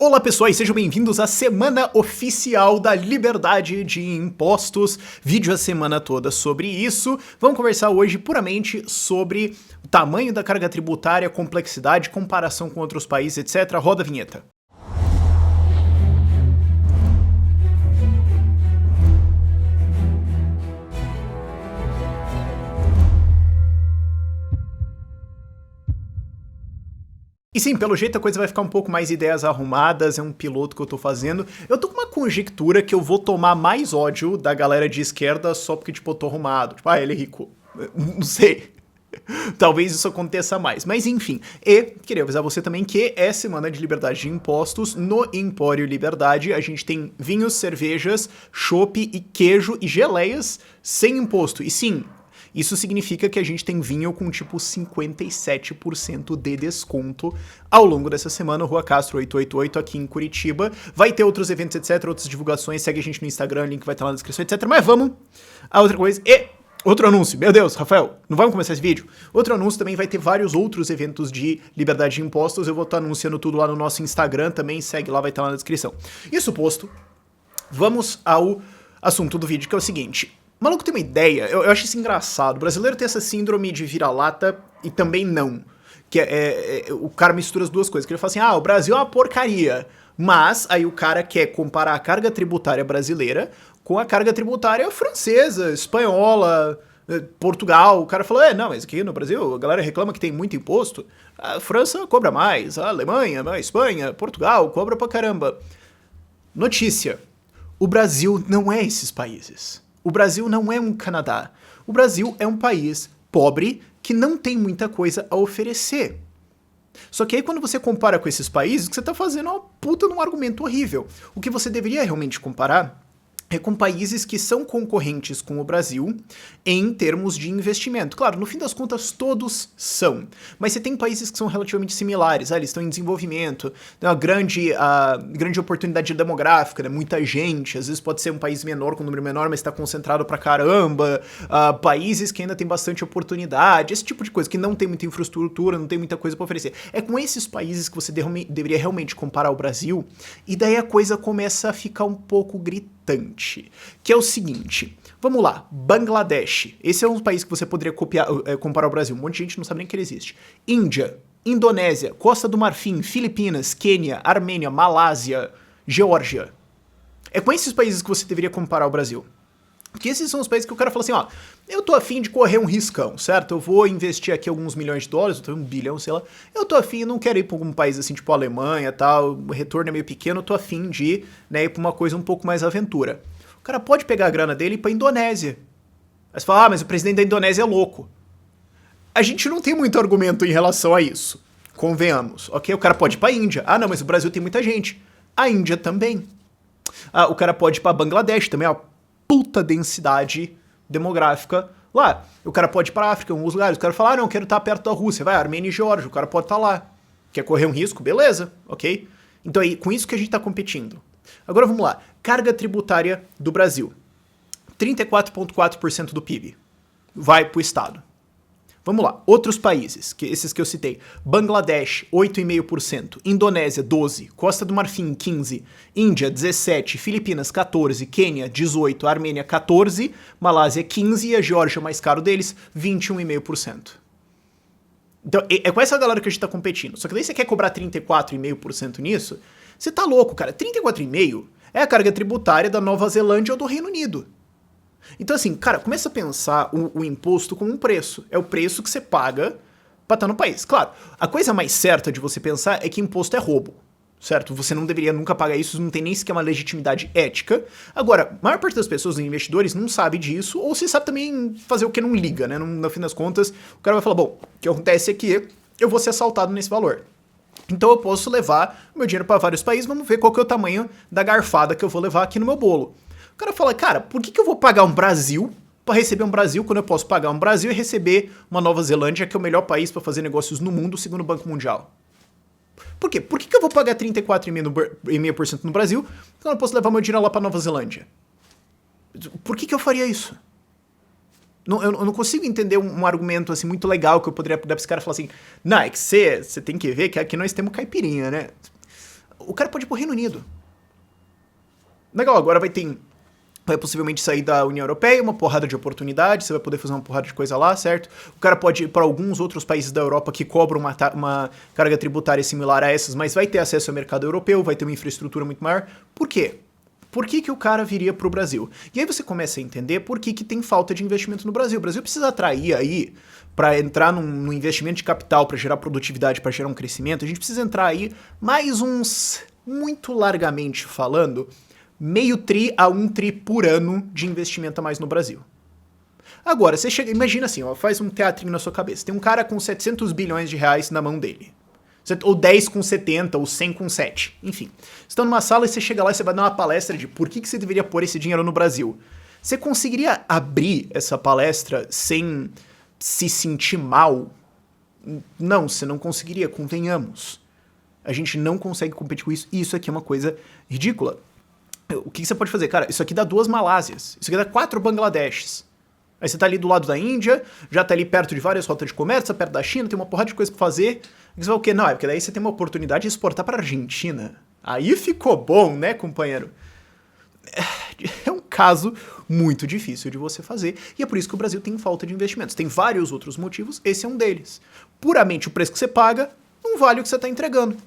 Olá pessoas, sejam bem-vindos à semana oficial da liberdade de impostos, vídeo a semana toda sobre isso. Vamos conversar hoje puramente sobre o tamanho da carga tributária, complexidade, comparação com outros países, etc. Roda a vinheta. E sim, pelo jeito a coisa vai ficar um pouco mais ideias arrumadas, é um piloto que eu tô fazendo. Eu tô com uma conjectura que eu vou tomar mais ódio da galera de esquerda só porque, tipo, eu tô arrumado. Tipo, ele é rico. Não sei. Talvez isso aconteça mais. Mas enfim, e queria avisar você também que é semana de liberdade de impostos. No Empório Liberdade a gente tem vinhos, cervejas, chopp e queijo e geleias sem imposto. E sim, isso significa que a gente tem vinho com tipo 57% de desconto ao longo dessa semana, Rua Castro 888 aqui em Curitiba. Vai ter outros eventos, etc, outras divulgações, segue a gente no Instagram, link vai estar lá na descrição, etc. Mas vamos a outra coisa. E outro anúncio, meu Deus, Rafael, não vamos começar esse vídeo? Outro anúncio também vai ter vários outros eventos de liberdade de impostos, eu vou estar anunciando tudo lá no nosso Instagram também, segue lá, vai estar lá na descrição. Isso posto, vamos ao assunto do vídeo, que é o seguinte. O maluco tem uma ideia, eu acho isso engraçado. O brasileiro tem essa síndrome de vira-lata e também não. Que o cara mistura as duas coisas. Que ele fala assim, o Brasil é uma porcaria. Mas aí o cara quer comparar a carga tributária brasileira com a carga tributária francesa, espanhola, Portugal. O cara falou, não, mas aqui no Brasil a galera reclama que tem muito imposto. A França cobra mais, a Alemanha, a Espanha, Portugal cobra pra caramba. Notícia, o Brasil não é esses países. O Brasil não é um Canadá. O Brasil é um país pobre que não tem muita coisa a oferecer. Só que aí quando você compara com esses países, você tá fazendo uma puta num argumento horrível. O que você deveria realmente comparar é com países que são concorrentes com o Brasil em termos de investimento. Claro, no fim das contas todos são, mas você tem países que são relativamente similares, eles estão em desenvolvimento, tem uma grande oportunidade demográfica, né? Muita gente, às vezes pode ser um país menor, com um número menor, mas está concentrado pra caramba, países que ainda tem bastante oportunidade, esse tipo de coisa, que não tem muita infraestrutura, não tem muita coisa pra oferecer. É com esses países que você deveria realmente comparar o Brasil, e daí a coisa começa a ficar um pouco gritante. Que é o seguinte, vamos lá, Bangladesh, esse é um país que você poderia comparar ao Brasil, um monte de gente não sabe nem que ele existe. Índia, Indonésia, Costa do Marfim, Filipinas, Quênia, Armênia, Malásia, Geórgia. É com esses países que você deveria comparar ao Brasil. Porque esses são os países que o cara fala assim, eu tô afim de correr um riscão, certo? Eu vou investir aqui alguns milhões de dólares, eu tô 1 bilhão, sei lá. Eu tô afim, não quero ir pra algum país assim, tipo a Alemanha e tal, o retorno é meio pequeno, eu tô afim de ir pra uma coisa um pouco mais aventura. O cara pode pegar a grana dele e ir pra Indonésia. Aí você fala, mas o presidente da Indonésia é louco. A gente não tem muito argumento em relação a isso, convenhamos, ok? O cara pode ir pra Índia. Não, mas o Brasil tem muita gente. A Índia também. O cara pode ir pra Bangladesh também, puta densidade demográfica lá. O cara pode ir pra África, em alguns lugares. O cara fala, não, eu quero estar perto da Rússia. Vai, Armênia e Geórgia, o cara pode estar lá. Quer correr um risco? Beleza, ok? Então é com isso que a gente tá competindo. Agora vamos lá. Carga tributária do Brasil. 34,4% do PIB vai pro Estado. Vamos lá, outros países, esses que eu citei. Bangladesh, 8,5%, Indonésia, 12%, Costa do Marfim, 15%, Índia, 17%, Filipinas, 14%, Quênia, 18%, Armênia, 14%, Malásia, 15% e a Geórgia, mais caro deles, 21,5%. Então, é com essa galera que a gente tá competindo. Só que daí você quer cobrar 34,5% nisso? Você tá louco, cara. 34,5% é a carga tributária da Nova Zelândia ou do Reino Unido. Então assim, cara, começa a pensar o imposto como um preço. É o preço que você paga pra estar no país. Claro, a coisa mais certa de você pensar é que imposto é roubo, certo? Você não deveria nunca pagar isso, não tem nem sequer uma legitimidade ética. Agora, a maior parte das pessoas, os investidores, não sabe disso, ou se sabe também fazer o que não liga, né? No fim das contas, o cara vai falar, bom, o que acontece é que eu vou ser assaltado nesse valor. Então eu posso levar o meu dinheiro pra vários países, vamos ver qual que é o tamanho da garfada que eu vou levar aqui no meu bolo. O cara fala, cara, por que eu vou pagar um Brasil pra receber um Brasil quando eu posso pagar um Brasil e receber uma Nova Zelândia, que é o melhor país pra fazer negócios no mundo, segundo o Banco Mundial? Por quê? Por que eu vou pagar 34,5% no Brasil quando eu posso levar meu dinheiro lá pra Nova Zelândia? Por que eu faria isso? Eu não consigo entender um argumento assim muito legal que eu poderia dar pra esse cara e falar assim, não, é que você tem que ver que aqui nós temos caipirinha, né? o cara pode ir pro Reino Unido. Legal, agora vai possivelmente sair da União Europeia, uma porrada de oportunidades, você vai poder fazer uma porrada de coisa lá, certo? O cara pode ir para alguns outros países da Europa que cobram uma carga tributária similar a essas, mas vai ter acesso ao mercado europeu, vai ter uma infraestrutura muito maior. Por quê? Por que o cara viria pro Brasil? E aí você começa a entender por que tem falta de investimento no Brasil. O Brasil precisa atrair aí, para entrar num investimento de capital, para gerar produtividade, para gerar um crescimento, a gente precisa entrar aí mais uns, muito largamente falando, meio tri a 1 tri por ano de investimento a mais no Brasil. Agora, você chega, imagina assim, ó, faz um teatrinho na sua cabeça. Tem um cara com 700 bilhões de reais na mão dele. Ou 10 com 70, ou 100 com 7. Enfim. Você está numa sala e você chega lá e você vai dar uma palestra de por que você deveria pôr esse dinheiro no Brasil. Você conseguiria abrir essa palestra sem se sentir mal? Não, você não conseguiria, convenhamos. A gente não consegue competir com isso, e isso aqui é uma coisa ridícula. O que você pode fazer? Cara, isso aqui dá 2 Malásias, isso aqui dá 4 Bangladeshs. Aí você tá ali do lado da Índia, já tá ali perto de várias rotas de comércio, perto da China, tem uma porrada de coisa pra fazer. E você vai o quê? Não, é porque daí você tem uma oportunidade de exportar pra Argentina. Aí ficou bom, né, companheiro? É um caso muito difícil de você fazer, e é por isso que o Brasil tem falta de investimentos. Tem vários outros motivos, esse é um deles. Puramente o preço que você paga não vale o que você tá entregando.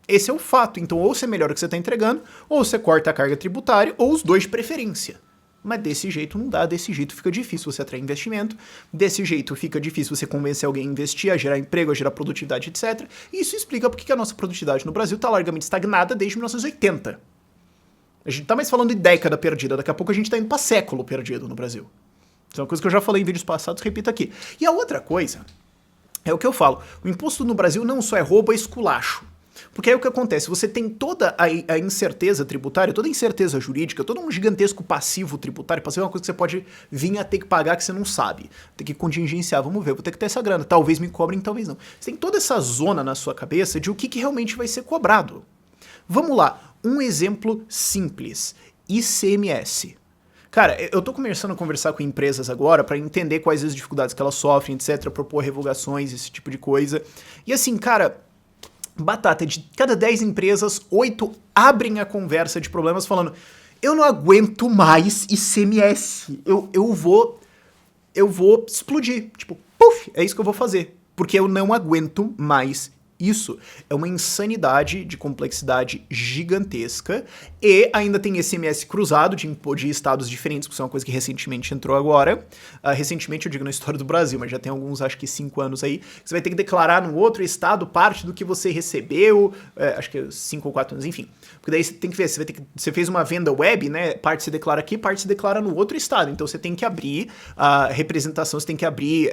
Esse é o fato. Então, ou você melhora o que você está entregando, ou você corta a carga tributária, ou os dois de preferência. Mas desse jeito não dá, desse jeito fica difícil você atrair investimento, desse jeito fica difícil você convencer alguém a investir, a gerar emprego, a gerar produtividade, etc. E isso explica porque a nossa produtividade no Brasil está largamente estagnada desde 1980. A gente não tá mais falando de década perdida, daqui a pouco a gente está indo para século perdido no Brasil. Isso é uma coisa que eu já falei em vídeos passados, repito aqui. E a outra coisa é o que eu falo, o imposto no Brasil não só é roubo, é esculacho. Porque aí o que acontece? Você tem toda a incerteza tributária, toda a incerteza jurídica, todo um gigantesco passivo tributário. Passivo é uma coisa que você pode vir a ter que pagar que você não sabe. Tem que contingenciar, vamos ver, vou ter que ter essa grana. Talvez me cobrem, talvez não. Você tem toda essa zona na sua cabeça de o que realmente vai ser cobrado. Vamos lá, um exemplo simples. ICMS. Cara, eu tô começando a conversar com empresas agora para entender quais as dificuldades que elas sofrem, etc, propor revogações, esse tipo de coisa. E assim, cara, batata, de cada 10 empresas, 8 abrem a conversa de problemas falando: eu não aguento mais ICMS, eu vou explodir. Tipo, puf, é isso que eu vou fazer, porque eu não aguento mais isso. É uma insanidade de complexidade gigantesca, e ainda tem ICMS cruzado de estados diferentes, que é uma coisa que recentemente entrou agora. Recentemente eu digo na história do Brasil, mas já tem alguns, acho que 5 anos aí. Você vai ter que declarar no outro estado parte do que você recebeu, acho que 5 ou 4 anos, enfim. Porque daí você tem que ver, você fez uma venda web, né? Parte você declara aqui, parte você declara no outro estado. Então você tem que abrir a representação, você tem que abrir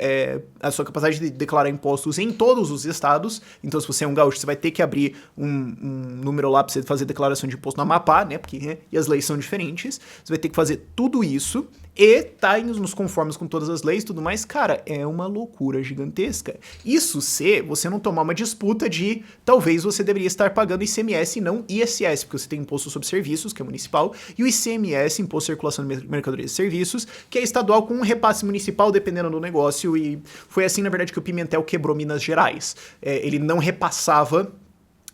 a sua capacidade de declarar impostos em todos os estados. Então, se você é um gaúcho, você vai ter que abrir um número lá pra você fazer declaração de imposto no Amapá, né? Porque e as leis são diferentes. Você vai ter que fazer tudo isso e tá nos conformes com todas as leis e tudo mais. Cara, é uma loucura gigantesca. Isso se você não tomar uma disputa de talvez você deveria estar pagando ICMS e não ISS, porque você tem imposto sobre serviços, que é municipal, e o ICMS, Imposto de Circulação de Mercadorias e Serviços, que é estadual com um repasse municipal dependendo do negócio, e foi assim, na verdade, que o Pimentel quebrou Minas Gerais. Ele não repassava.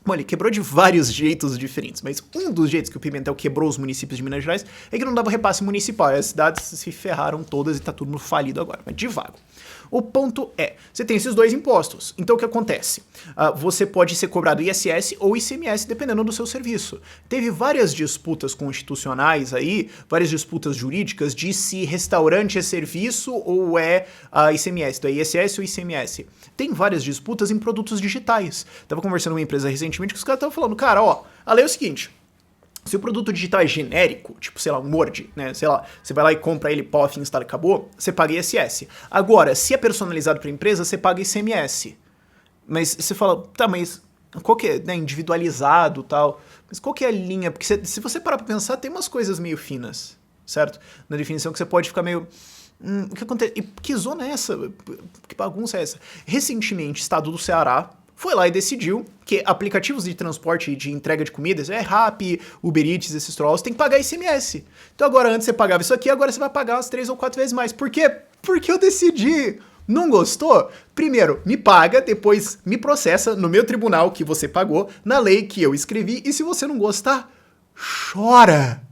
Bom, ele quebrou de vários jeitos diferentes, mas um dos jeitos que o Pimentel quebrou os municípios de Minas Gerais é que não dava repasse municipal, e as cidades se ferraram todas e tá tudo falido agora, mas devagar. O ponto é, você tem esses dois impostos, então o que acontece? Você pode ser cobrado ISS ou ICMS, dependendo do seu serviço. Teve várias disputas constitucionais aí, várias disputas jurídicas de se restaurante é serviço ou é ICMS, então é ISS ou ICMS. Tem várias disputas em produtos digitais. Tava conversando com uma empresa recentemente que os caras estavam falando, cara, ó, a lei é o seguinte: se o produto digital é genérico, tipo, sei lá, um Word, né, sei lá, você vai lá e compra ele, pof, instala e acabou, você paga ISS. Agora, se é personalizado para a empresa, você paga ICMS. Mas você fala, tá, mas qual que é, né, individualizado e tal, mas qual que é a linha? Porque se você parar pra pensar, tem umas coisas meio finas, certo? Na definição que você pode ficar meio... o que acontece? E que zona é essa? Que bagunça é essa? Recentemente, o estado do Ceará foi lá e decidiu que aplicativos de transporte e de entrega de comidas, Rappi, Uber Eats, esses trolls, tem que pagar ICMS. Então agora, antes você pagava isso aqui, agora você vai pagar umas 3 ou 4 vezes mais. Por quê? Porque eu decidi. Não gostou? Primeiro, me paga, depois me processa no meu tribunal que você pagou, na lei que eu escrevi, e se você não gostar, chora.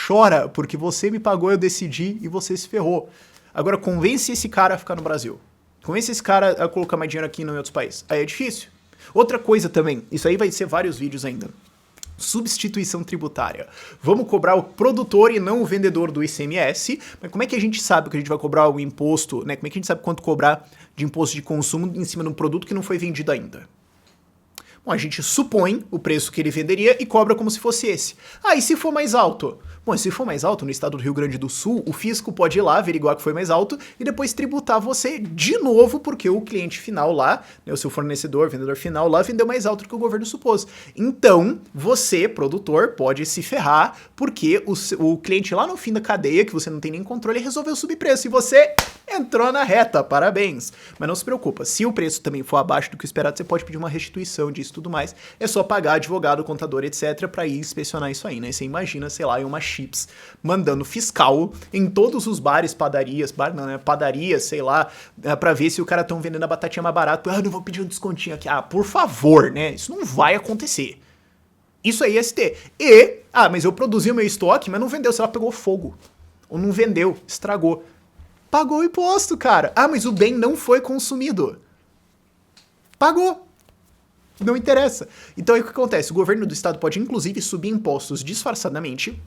Chora, porque você me pagou, eu decidi e você se ferrou. Agora, convence esse cara a ficar no Brasil. Convence esse cara a colocar mais dinheiro aqui em outros países. Aí é difícil. Outra coisa também, isso aí vai ser vários vídeos ainda. Substituição tributária. Vamos cobrar o produtor e não o vendedor do ICMS, mas como é que a gente sabe que a gente vai cobrar o imposto, né? Como é que a gente sabe quanto cobrar de imposto de consumo em cima de um produto que não foi vendido ainda? Bom, a gente supõe o preço que ele venderia e cobra como se fosse esse. Ah, e se for mais alto? Bom, se for mais alto, no estado do Rio Grande do Sul, o fisco pode ir lá averiguar que foi mais alto e depois tributar você de novo, porque o cliente final lá, né, o seu fornecedor, vendedor final lá, vendeu mais alto do que o governo supôs. Então, você, produtor, pode se ferrar, porque o cliente lá no fim da cadeia, que você não tem nem controle, resolveu subir preço e você entrou na reta, parabéns. Mas não se preocupa, se o preço também for abaixo do que o esperado, você pode pedir uma restituição disso e tudo mais. É só pagar advogado, contador, etc, pra ir inspecionar isso aí, né? Você imagina, sei lá, em uma Chips mandando fiscal em todos os bares, padarias, padarias, sei lá, pra ver se o cara tão vendendo a batatinha mais barato. Ah, não vou pedir um descontinho aqui. Ah, por favor, né? Isso não vai acontecer. Isso aí é ST. E, mas eu produzi o meu estoque, mas não vendeu, sei lá, pegou fogo. Ou não vendeu, estragou. Pagou o imposto, cara. Ah, mas o bem não foi consumido. Pagou. Não interessa. Então aí o que acontece? O governo do estado pode inclusive subir impostos disfarçadamente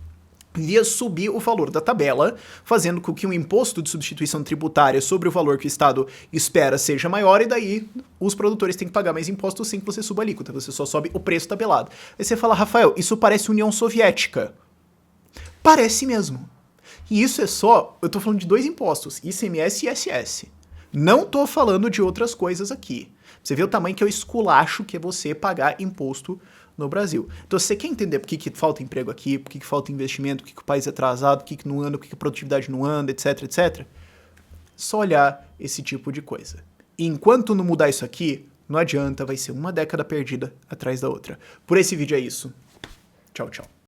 via subir o valor da tabela, fazendo com que o imposto de substituição tributária sobre o valor que o estado espera seja maior, e daí os produtores têm que pagar mais impostos sem que você suba a alíquota, você só sobe o preço tabelado. Aí você fala, Rafael, isso parece União Soviética. Parece mesmo. E isso é só, eu tô falando de dois impostos, ICMS e ISS. Não tô falando de outras coisas aqui. Você vê o tamanho que eu esculacho que é você pagar imposto no Brasil. Então, se você quer entender por que falta emprego aqui, por que falta investimento, por que o país é atrasado, por que não anda, por que a produtividade não anda, etc, etc, só olhar esse tipo de coisa. E enquanto não mudar isso aqui, não adianta, vai ser uma década perdida atrás da outra. Por esse vídeo é isso. Tchau, tchau.